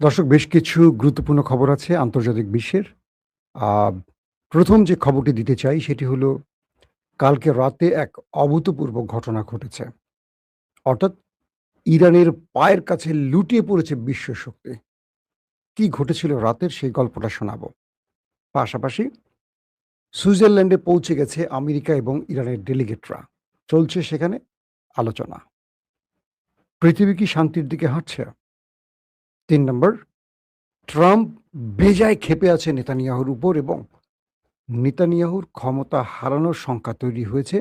দর্শক, বেশ কিছু গুরুত্বপূর্ণ খবর আছে আন্তর্জাতিক বিশ্বের। আ ১ম যে খবরটি দিতে চাই সেটি হলো কালকে রাতে এক অভূতপূর্ব ঘটনা ঘটেছে। অর্থাৎ ইরানের পায়ের কাছে লুটিয়ে পড়েছে বিশ্ব শক্তি। কি ঘটেছিল রাতের সেই গল্পটা শোনাবো। পাশাপাশি সুইজারল্যান্ডে পৌঁছে গেছে আমেরিকা এবং ইরানের ডেলিগেটরা। চলছে সেখানে আলোচনা। পৃথিবী কি শান্তির দিকে হাঁটছে? ৩ নম্বর, ট্রাম্প বেজায় ক্ষেপে আছে নেতানিয়াহুর উপর এবং নেতানিয়াহুর ক্ষমতা হারানোর শঙ্কা তৈরি হয়েছে।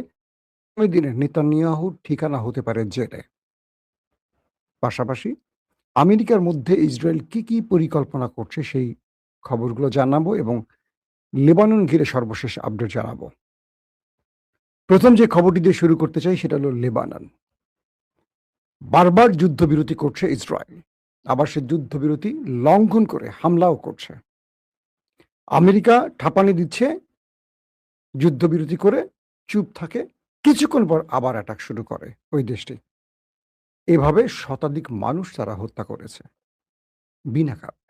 আগামী দিনে নেতানিয়াহুর ঠিকানা হতে পারে জেলে। পাশাপাশি আমেরিকার মধ্যে ইসরায়েল কি পরিকল্পনা করছে সেই খবরগুলো জানাবো এবং লেবানন ঘিরে সর্বশেষ আপডেট জানাবো। ১ম যে খবরটি দিয়ে শুরু করতে চাই সেটা হলো লেবানন। বারবার যুদ্ধবিরতি করছে ইসরায়েল। আবার সে যুদ্ধবিরতি লঙ্ঘন করে হামলাও করছে। আমেরিকা ঠাপানি দিচ্ছে, যুদ্ধবিরতি করে চুপ থাকে। কিছুক্ষণ পর আবার অ্যাটাক শুরু করে ওই দেশটি। এভাবে শতাধিক মানুষ তারা হত্যা করেছে বিনা কারণে।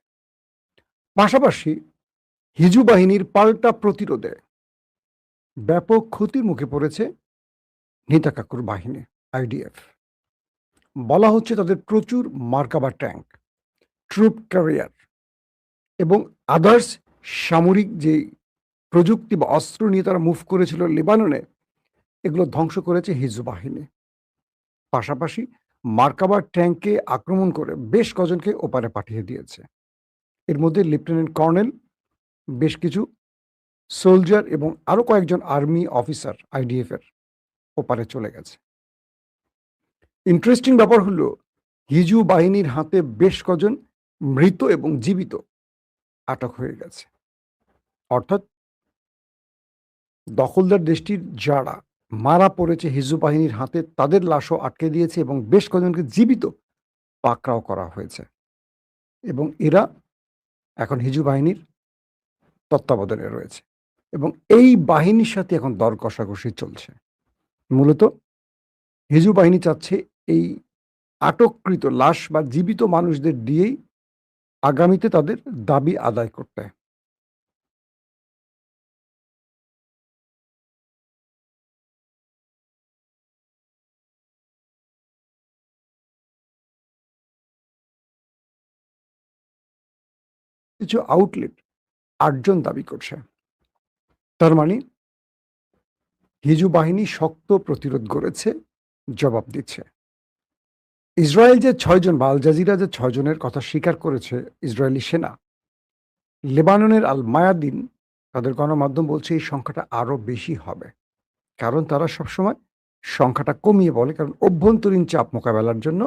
পাশাপাশি হিজু বাহিনীর পাল্টা প্রতিরোধে ব্যাপক ক্ষতির মুখে পড়েছে নেতাকাকুর বাহিনী আইডিএফ। বলা হচ্ছে তাদের প্রচুর মার্কাবা ট্যাঙ্ক, ট্রুপ ক্যারিয়ার এবং আদার্স সামরিক যে প্রযুক্তি বা অস্ত্র নিয়ে তারা মুভ করেছিল লেবাননে, এগুলো ধ্বংস করেছে হিজু বাহিনী। পাশাপাশি মার্কাবা ট্যাঙ্কে আক্রমণ করে বেশ কজনকে ওপারে পাঠিয়ে দিয়েছে। এর মধ্যে লেফটেন্যান্ট কর্নেল, বেশ কিছু সোলজার এবং আরো কয়েকজন আর্মি অফিসার আইডিএফ এর ওপারে চলে গেছে। ইন্টারেস্টিং ব্যাপার হলো হিজু বাহিনীর হাতে বেশ কজন মৃত এবং জীবিত আটক হয়ে গেছে। অর্থাৎ দখলদার দেশটির যারা মারা পড়েছে হিজু বাহিনীর হাতে তাদের লাশও আটকে দিয়েছে এবং বেশ কজনকে জীবিত পাকড়াও করা হয়েছে এবং এরা এখন হিজু বাহিনীর তত্ত্বাবধানে রয়েছে এবং এই বাহিনীর সাথে এখন দর কষাকষি চলছে। মূলত হিজু বাহিনী চাচ্ছে এই আটককৃত লাশ বা জীবিত মানুষদের দিয়েই আগামীতে তাদের দাবি আদায় করতে। কিছু আউটলেট ৮ জন দাবি করছে। তার মানে হিজু বাহিনী শক্ত প্রতিরোধ গড়েছে, জবাব দিচ্ছে। ইসরায়েল যে ৬ জন বা আল জাজিরা যে ৬ জনের কথা স্বীকার করেছে ইসরায়েলি সেনা, লেবাননের আল মায়াদিন তাদের গণমাধ্যম বলছে এই সংখ্যাটা আরো বেশি হবে। কারণ তারা সবসময় সংখ্যাটা কমিয়ে বলে, কারণ অভ্যন্তরীণ চাপ মোকাবেলার জন্য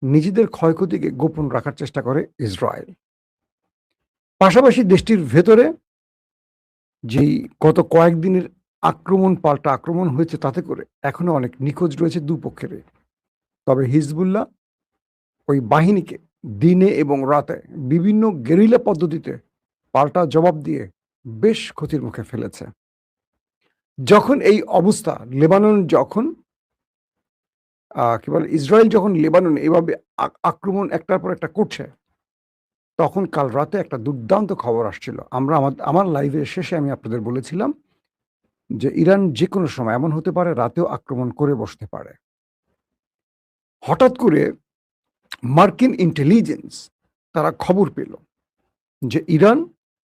নিজেদের ক্ষয়ক্ষতিকে গোপন রাখার চেষ্টা করে ইসরায়েল। পাশাপাশি দেশটির ভেতরে যেই গত কয়েকদিনের আক্রমণ পাল্টা আক্রমণ হয়েছে তাতে করে এখনো অনেক নিখোঁজ রয়েছে দুপক্ষেরই। তবে হিজবুল্লাহ ওই বাহিনীকে দিনে এবং রাতে বিভিন্ন গেরিলা পদ্ধতিতে পাল্টা জবাব দিয়ে বেশ ক্ষতির মুখে ফেলেছে। যখন এই অবস্থা লেবানন যখন কি বলে ইসরায়েল যখন লেবাননে এভাবে আক্রমণ একটার পর একটা করছে, তখন কাল রাতে একটা দুর্দান্ত খবর আসছিল। আমরা আমার লাইভের শেষে আমি আপনাদের বলেছিলাম যে ইরান যেকোনো সময় এমন হতে পারে রাতেও আক্রমণ করে বসতে পারে। হঠাৎ করে মার্কিন ইন্টেলিজেন্স তারা খবর পেল যে ইরান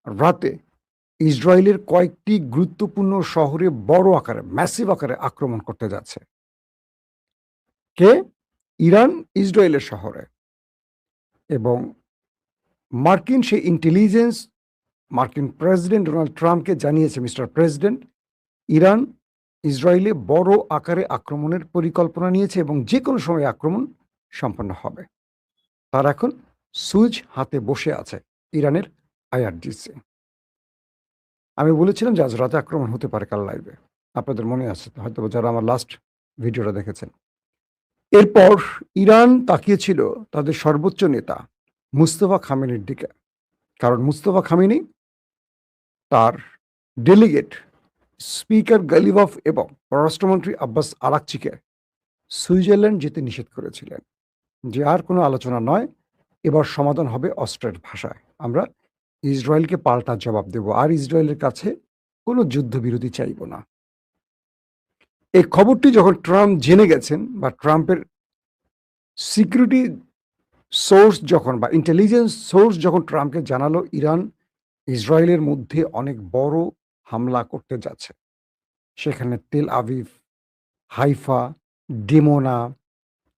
রাতে ইসরায়েলের কয়েকটি গুরুত্বপূর্ণ শহরে বড় আকারে ম্যাসিভ আকারে আক্রমণ করতে যাচ্ছে। কে? ইরান ইসরায়েলের শহরে। এবং মার্কিন সেই ইন্টেলিজেন্স মার্কিন প্রেসিডেন্ট ডোনাল্ড ট্রাম্পকে জানিয়েছে, মিস্টার প্রেসিডেন্ট, ইরান ইসরায়েলে বড় আকারে আক্রমণের পরিকল্পনা নিয়েছে এবং যে কোনো সময় আক্রমণ সম্পন্ন হবে। তার এখন সুইচ হাতে বসে আছে ইরানের আইআরজিসি। আমি বলেছিলাম যে আজ রাতে আক্রমণ হতে পারে কাল লাইভে। আপনাদের মনে আছে তো হয়তো যারা আমার লাস্ট ভিডিওটা দেখেছেন। এরপর ইরান তাকিয়েছিল তাদের সর্বোচ্চ নেতা মুস্তফা খামেনির দিকে। কারণ মুস্তফা খামেনি তার ডেলিগেট স্পিকার গালিভভ এবং পররাষ্ট্রমন্ত্রী আব্বাস আরাকচিকে সুইজারল্যান্ড যেতে নিষেধ করেছিলেন যে আর কোনো আলোচনা নয়, এবার সমাধান হবে অস্ত্রের ভাষায়। আমরা ইসরায়েলকে পাল্টা জবাব দেব। আর ইসরায়েলের কাছে কোনো যুদ্ধবিরতি চাইব না। এই খবরটি যখন ট্রাম্প জেনে গেছেন বা ট্রাম্পের সিকিউরিটি সোর্স যখন বা ইন্টেলিজেন্স সোর্স যখন ট্রাম্পকে জানালো ইরান ইসরায়েলের মধ্যে অনেক বড় হামলা করতে যাচ্ছে। সেখানে তেল আভিভ, হাইফা, ডিমোনা,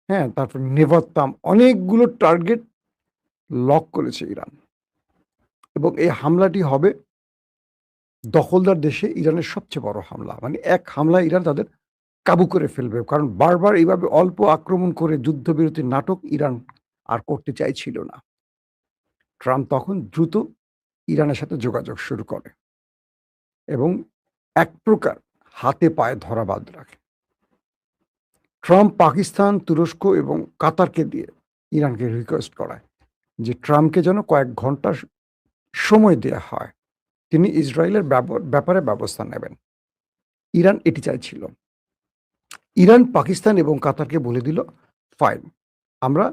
হ্যাঁ? তারপর নেভাত্তাম অনেকগুলো টার্গেট লক করেছে ইরান। এবং এই হামলাটি হবে দখলদার দেশে ইরানের সবচেয়ে বড় হামলা। মানে এক হামলায় ইরান তাদের কাবু করে ফেলবে। কারণ বারবার এইভাবে অল্প আক্রমণ করে যুদ্ধবিরতির নাটক ইরান আর করতে চাইছিল না। ট্রাম্প তখন দ্রুত ইরানের সাথে যোগাযোগ শুরু করে এবং এক প্রকার হাতে পায়ে ধরা বাঁধ রাখে। ট্রাম্প পাকিস্তান, তুরস্ক এবং কাতারকে দিয়ে ইরানকে রিকোয়েস্ট করায় যে ট্রাম্পকে যেন কয়েক ঘন্টা সময় দেয়া হয়। তিনি ইসরায়েলের ব্যাপারে ব্যবস্থা নেবেন। ইরান এটি চাইছিল। ইরান, পাকিস্তান এবং কাতারকে বলে দিল, ফাইন, আমরা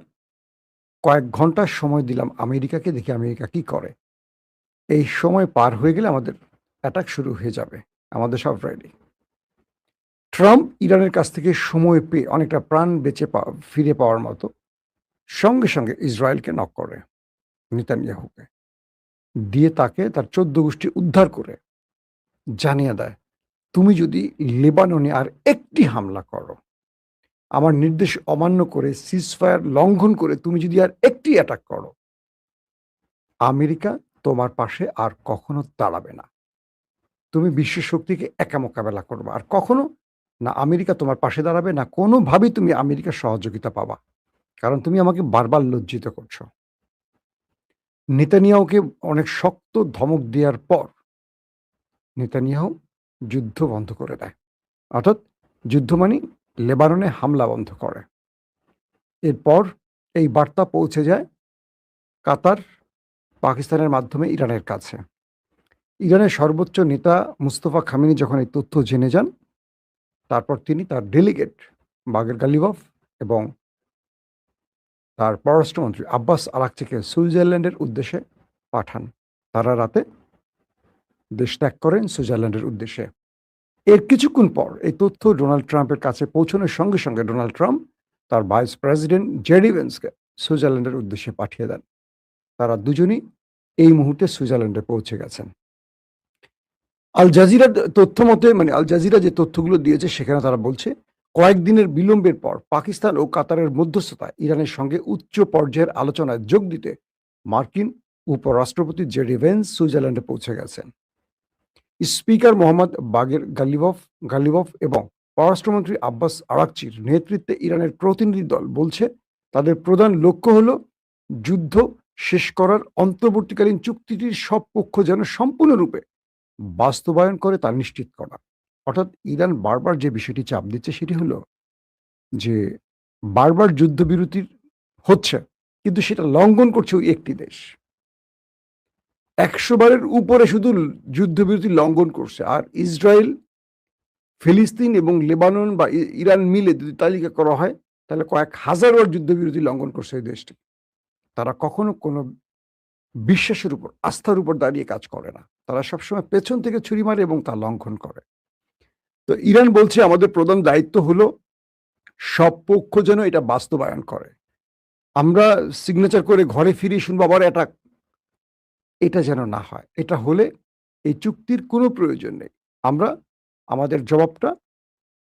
কয়েক ঘন্টা সময় দিলাম আমেরিকাকে, দেখি আমেরিকা কি করে। এই সময় পার হয়ে গেলে আমাদের অ্যাটাক শুরু হয়ে যাবে, আমাদের সব রেডি। ট্রাম্প ইরানের কাছ থেকে সময় পেয়ে অনেকটা প্রাণ ফিরে পাওয়ার মতো সঙ্গে সঙ্গে ইসরায়েলকে নক করে, নেতানিয়াহুকে দিয়ে তাকে তার 14 গোষ্ঠী উদ্ধার করে জানিয়ে দেয়, তুমি যদি লেবাননে আর একটি হামলা করো, আমার নির্দেশ অমান্য করে, সিজফায়ার লঙ্ঘন করে তুমি যদি আর একটি অ্যাটাক করো, আমেরিকা তোমার পাশে আর কখনো দাঁড়াবে না। তুমি বিশ্ব শক্তিকে একা মোকাবেলা করবে, আর কখনো না আমেরিকা তোমার পাশে দাঁড়াবে, না কোনোভাবেই তুমি আমেরিকার সহযোগিতা পাবা, কারণ তুমি আমাকে বারবার লজ্জিত করছো। নেতানিয়াহুকে অনেক শক্ত ধমক দেওয়ার পর নেতানিয়াহু যুদ্ধ বন্ধ করে দেয়। অর্থাৎ যুদ্ধ মানে লেবাননে হামলা বন্ধ করে। এরপর এই বার্তা পৌঁছে যায় কাতার, পাকিস্তানের মাধ্যমে ইরানের কাছে। ইরানের সর্বোচ্চ নেতা মুস্তফা খামেনি যখন এই তথ্য জেনে যান, তারপর তিনি তার ডেলিগেট বাগের গালিবফ এবং তার পররাষ্ট্রমন্ত্রী আব্বাস আরাকচিকে সুইজারল্যান্ডের উদ্দেশ্যে পাঠান। তারা রাতে দেশ ত্যাগ করেন সুইজারল্যান্ডের উদ্দেশ্যে। এর কিছুক্ষণ পর এই তথ্য ডোনাল্ড ট্রাম্পের কাছে পৌঁছানোর সঙ্গে সঙ্গে ডোনাল্ড ট্রাম্প তার ভাইস প্রেসিডেন্ট জেডি ভেন্সকে সুইজারল্যান্ডের উদ্দেশ্যে পাঠিয়ে দেন। তারা দুজনই এই মুহূর্তে সুইজারল্যান্ডে পৌঁছে গেছেন। আল জাজিরার তথ্য মতে, মানে আল জাজিরা যে তথ্যগুলো দিয়েছে সেখানে তারা বলছে, কয়েকদিনের বিলম্বের পর পাকিস্তান ও কাতারের মধ্যস্থতায় ইরানের সঙ্গে উচ্চ পর্যায়ের আলোচনায় যোগ দিতে মার্কিন উপরাষ্ট্রপতি জেডি ভেন্স সুইজারল্যান্ডে পৌঁছে গেছেন। স্পিকার মোহাম্মদ বাগের গালিবফ এবং পররাষ্ট্রমন্ত্রী আব্বাস আরাকচির নেতৃত্বে ইরানের প্রতিনিধি দল বলছে, তাদের প্রধান লক্ষ্য হল যুদ্ধ শেষ করার অন্তর্বর্তীকালীন চুক্তিটির সব পক্ষ যেন সম্পূর্ণরূপে বাস্তবায়ন করে তা নিশ্চিত করা। অর্থাৎ ইরান বারবার যে বিষয়টি চাপ দিচ্ছে সেটি হলো যে বারবার যুদ্ধবিরতির হচ্ছে, কিন্তু সেটা লঙ্ঘন করছে ওই একটি দেশ। 100 বারের উপরে শুধু যুদ্ধবিরতি লঙ্ঘন করছে। আর ইসরায়েল, ফিলিস্তিন এবং লেবানন বা ইরান মিলে যদি তালিকা করা হয়, তাহলে কয়েক হাজার বার যুদ্ধবিরতি লঙ্ঘন করছে এই দেশটি। তারা কখনো কোনো বিশ্বাসের উপর, আস্থার উপর দাঁড়িয়ে কাজ করে না। তারা সবসময় পেছন থেকে ছুরি মারে এবং তা লঙ্ঘন করে। তো ইরান বলছে, আমাদের প্রধান দায়িত্ব হলো সব পক্ষ যেন এটা বাস্তবায়ন করে। আমরা সিগনেচার করে ঘরে ফিরিয়ে শুনবো আবার অ্যাটাক, এটা যেন না হয়। এটা হলে এই চুক্তির কোনো প্রয়োজন নেই। আমরা আমাদের জবাবটা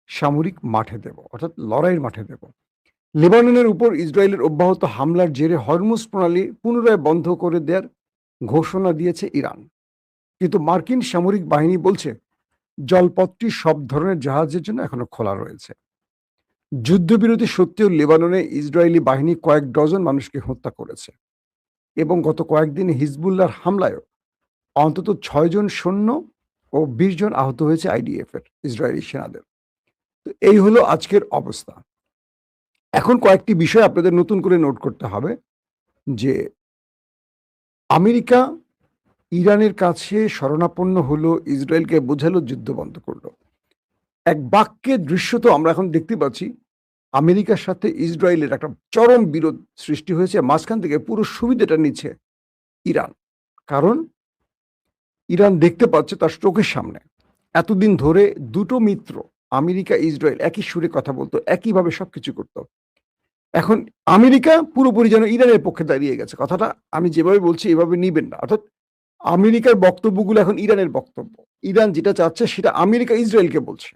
সামরিক মাঠে দেব, অর্থাৎ লড়াইয়ের মাঠে দেব। লেবাননের উপর ইসরায়েলের অব্যাহত হামলার জেরে হরমুজ প্রণালী পুনরায় বন্ধ করে দেওয়ার ঘোষণা দিয়েছে ইরান, কিন্তু মার্কিন সামরিক বাহিনী বলছে জলপথটি সব ধরনের জাহাজের জন্য এখনো খোলা রয়েছে। যুদ্ধবিরতি সত্ত্বেও লেবাননে ইসরায়েলি বাহিনী কয়েক ডজন মানুষকে হত্যা করেছে এবং গত কয়েকদিনে হিজবুল্লাহর হামলায়ও অন্তত 6 জন সৈন্য ও 20 জন আহত হয়েছে আইডিএফ এর, ইসরায়েলি সেনাদের। তো এই হলো আজকের অবস্থা। এখন কয়েকটি বিষয় আপনাদের নতুন করে নোট করতে হবে যে আমেরিকা ইরানের কাছে শরণাপন্ন হলো, ইসরায়েলকে বোঝালো, যুদ্ধ বন্ধ করলো। এক বাক্যের দৃশ্য তো আমরা এখন দেখতে পাচ্ছি, আমেরিকার সাথে ইসরায়েলের একটা চরম বিরোধ সৃষ্টি হয়েছে। মাঝখান থেকে পুরো সুবিধাটা নিচ্ছে ইরান। কারণ ইরান দেখতে পাচ্ছে তার চোখের সামনে এতদিন ধরে দুটো মিত্র আমেরিকা ইসরায়েল একই সুরে কথা বলতো, একইভাবে সবকিছু করতো। এখন আমেরিকা পুরোপুরি যেন ইরানের পক্ষে দাঁড়িয়ে গেছে। কথাটা আমি যেভাবে বলছি এভাবে নিবেন না। অর্থাৎ আমেরিকার বক্তব্যগুলো এখন ইরানের বক্তব্য। ইরান যেটা চাচ্ছে সেটা আমেরিকা ইসরায়েলকে বলছে।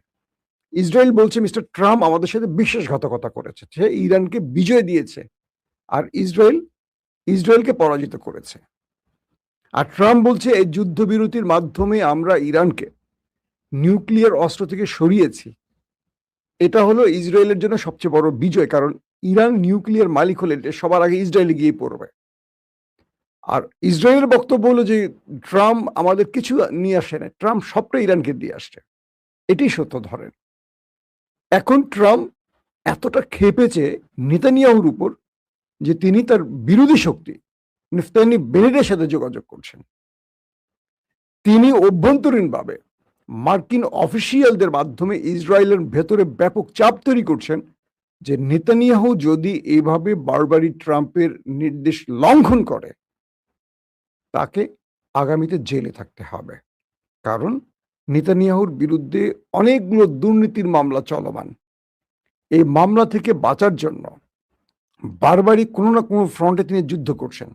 ইসরায়েল বলছে মিস্টার ট্রাম্প আমাদের সাথে বিশ্বাসঘাতকতা করেছে, সে ইরানকে বিজয় দিয়েছে, আর ইসরায়েলকে পরাজিত করেছে। আর ট্রাম্প বলছে এই যুদ্ধবিরতির মাধ্যমে আমরা ইরানকে নিউক্লিয়ার অস্ত্র থেকে সরিয়েছি। এটা হলো ইসরায়েলের জন্য সবচেয়ে বড় বিজয়, কারণ ইরান নিউক্লিয়ার মালিক হলে সবার আগে ইসরায়েলে গিয়ে পড়বে। আর ইসরায়েলের বক্তব্য হলো যে ট্রাম্প আমাদের কিছু নিয়ে আসে না, ট্রাম্প সবটা ইরানকে দিয়ে আসছে। এটাই সত্য ধরেন। এখন ট্রাম্প এতটা ক্ষেপেছে নেতানিয়াহুর উপর যে তিনি তার বিরোধী শক্তি নাফতালি বেনেটের সাথে যোগাযোগ করছেন। তিনি অভ্যন্তরীণভাবে মার্কিন অফিসিয়ালদের মাধ্যমে ইসরায়েলের ভেতরে ব্যাপক চাপ তৈরি করছেন যে নেতানিয়াহু যদি এভাবে বারবারই ট্রাম্পের নির্দেশ লঙ্ঘন করে তাকে আগামীতে জেলে থাকতে হবে। কারণ নেতানিয়াহুর বিরুদ্ধে অনেকগুলো দুর্নীতির মামলা চলমান। এই মামলা থেকে বাঁচার জন্য বারবারই কোনো না কোনো ফ্রন্টে তিনি যুদ্ধ করছেন।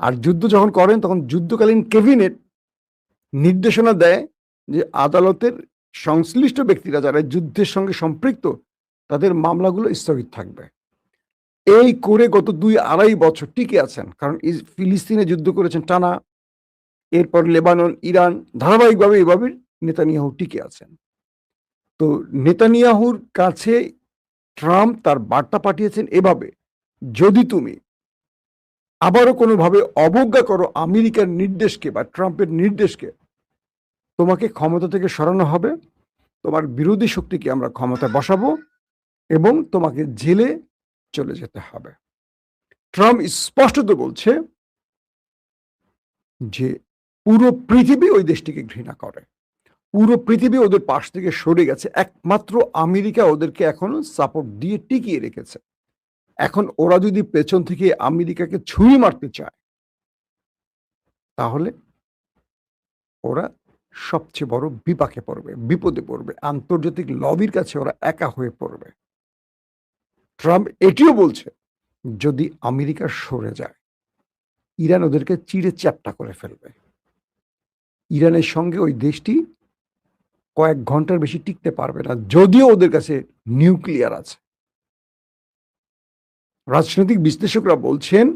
আর যুদ্ধ যখন করেন তখন যুদ্ধকালীন ক্যাবিনেট নির্দেশনা দেয় যে আদালতের সংশ্লিষ্ট ব্যক্তিরা যারা যুদ্ধের সঙ্গে সম্পৃক্ত তাদের মামলাগুলো স্থগিত থাকবে। এই করে গত 2-2.5 বছর টিকে আছেন, কারণ ফিলিস্তিনে যুদ্ধ করেছেন টানা, এরপর লেবানন, ইরান, ধারাবাহিকভাবে এভাবে নেতানিয়াহু টিকে আছেন। তো নেতানিয়াহুর কাছে ট্রাম্প তার বার্তা পাঠিয়েছেন এভাবে, যদি তুমি আবারও কোনোভাবে অবজ্ঞা করো আমেরিকার নির্দেশকে বা ট্রাম্পের নির্দেশকে, তোমাকে ক্ষমতা থেকে সরানো হবে, তোমার বিরোধী শক্তিকে আমরা ক্ষমতায় বসাবো এবং তোমাকে জেলে চলে যেতে হবে। ট্রাম্প স্পষ্টত বলছে যে পুরো পৃথিবী ওই দেশটিকে ঘৃণা করে, পুরো পৃথিবী ওদের পাশ থেকে সরে গেছে, একমাত্র আমেরিকা ওদেরকে এখনো সাপোর্ট দিয়ে টিকিয়ে রেখেছে। এখন ওরা যদি পেছন থেকে আমেরিকাকে ছুরি মারতে চায় তাহলে ওরা সবচেয়ে বড় বিপাকে পড়বে, বিপদে পড়বে, আন্তর্জাতিক লবির কাছে ওরা একা হয়ে পড়বে। ট্রাম্প এটিও বলছে যদি আমেরিকা সরে যায় ইরান ওদেরকে চিড়ে চ্যাপ্টা করে ফেলবে। ইরানের সঙ্গে ওই দেশটি কয়েক ঘন্টার বেশি টিকতে পারবে না, যদিও ওদের কাছে নিউক্লিয়ার আছে। রাজনৈতিক বিশ্লেষকরা বলছেন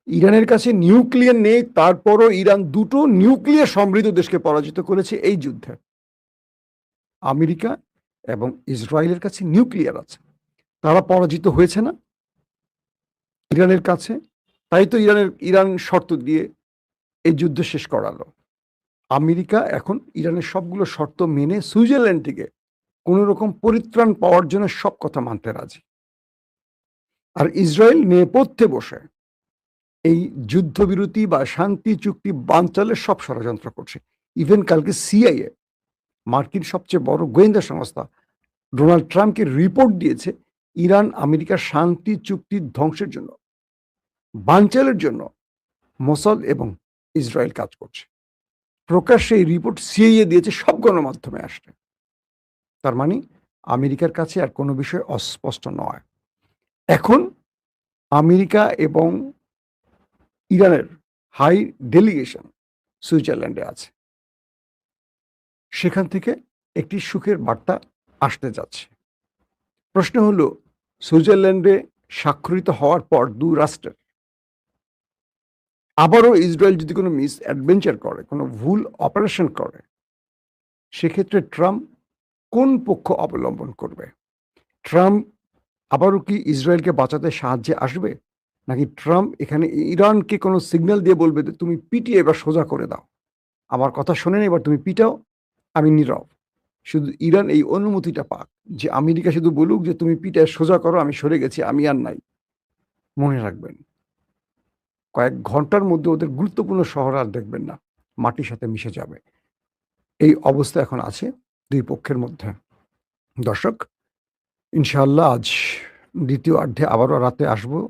ইরানের কাছে নিউক্লিয়ার নেই, তারপরও ইরান দুটো নিউক্লিয়ার সমৃদ্ধ দেশকে পরাজিত করেছে এই যুদ্ধে। আমেরিকা এবং ইসরায়েলের কাছে নিউক্লিয়ার আছে, তারা পরাজিত হয়েছে না ইরানের কাছে, তাই তো ইরান শর্ত দিয়ে এই যুদ্ধ শেষ করালো। আমেরিকা এখন ইরানের সবগুলো শর্ত মেনে সুইজারল্যান্ড থেকে কোন রকম পরিত্রাণ পাওয়ার জন্য সব কথা মানতে রাজি। আর ইসরায়েল নেপথ্যে বসে এই যুদ্ধবিরতি বা শান্তি চুক্তি বানচালের সব ষড়যন্ত্র করছে। ইভেন কালকে সিআইএ, মার্কিন সবচেয়ে বড় গোয়েন্দা সংস্থা, ডোনাল্ড ট্রাম্পকে রিপোর্ট দিয়েছে ইরান আমেরিকার শান্তি চুক্তি ধ্বংসের জন্য, বানচালের জন্য মোসাদ এবং ইসরায়েল কাজ করছে। প্রকাশ্যে এই রিপোর্ট সিআইএ দিয়েছে, সব গণমাধ্যমে আসছে। তার মানে আমেরিকার কাছে আর কোনো বিষয় অস্পষ্ট নয়। এখন আমেরিকা এবং ইরানের হাই ডেলিগেশন সুইজারল্যান্ডে আছে, সেখান থেকে একটি সুখের বার্তা আসতে যাচ্ছে। প্রশ্ন হলো সুইজারল্যান্ডে স্বাক্ষরিত হওয়ার পর দুই রাষ্ট্রের আবারও ইসরায়েল যদি কোনো মিস অ্যাডভেঞ্চার করে, কোনো ভুল অপারেশন করে, সেক্ষেত্রে ট্রাম্প কোন পক্ষ অবলম্বন করবে? ট্রাম্প আবারও কি ইসরায়েলকে বাঁচাতে সাহায্যে আসবে, নাকি ট্রাম্প এখানে ইরানকে কোনো সিগন্যাল দিয়ে বলবে যে তুমি পিটিয়ে এবার সোজা করে দাও, আমার কথা শোনেন, এবার তুমি পিটাও, আমি নীরব। শুধু ইরান এই অনুমতিটা পাক যে আমেরিকা শুধু বলুক যে তুমি পিটায় সোজা করো, আমি সরে গেছি, আমি আর নাই। মনে রাখবেন কয়েক ঘন্টার মধ্যে ওদের গুরুত্বপূর্ণ শহর আর দেখবেন না, মাটির সাথে মিশে যাবে। এই অবস্থা এখন আছে দুই পক্ষের মধ্যে। দর্শক, ইনশাআল্লাহ আজ দ্বিতীয় অর্ধে আবারও রাতে আসবো।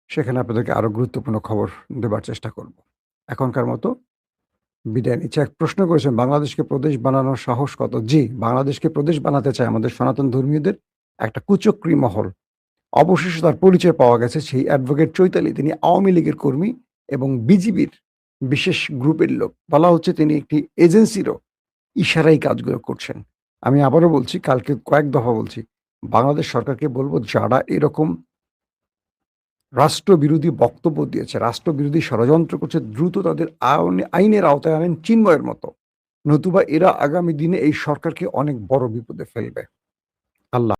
সেখানে আপনাদেরকে আরো গুরুত্বপূর্ণ খবর দেবার চেষ্টা করব। এখনকার মতো বিদায় নিচ্ছি। এক প্রশ্ন করেছেন, বাংলাদেশকে প্রদেশ বানানোর সাহস কত? জি, বাংলাদেশকে প্রদেশ বানাতে চায় আমাদের সনাতন ধর্মীয়দের একটা কুচক্রী মহল। অবশেষে তার পরিচয় পাওয়া গেছে। সেই অ্যাডভোকেট চৈতালি, তিনি আওয়ামী লীগের কর্মী এবং বিজিবির বিশেষ গ্রুপের লোক। বলা হচ্ছে তিনি একটি এজেন্সিরও ইশারায় কাজগুলো করছেন। আমি আবারও বলছি, কালকে কয়েক দফা বলছি, বাংলাদেশ সরকারকে বলবো, যারা এরকম রাষ্ট্রবিরোধী বক্তব্য দিয়েছে, রাষ্ট্রবিরোধী ষড়যন্ত্র করছে, দ্রুত তাদের আইনের আওতায় আনেন চিন্ময়ের মতো। নতুবা এরা আগামী দিনে এই সরকারকে অনেক বড় বিপদে ফেলবে। আল্লাহ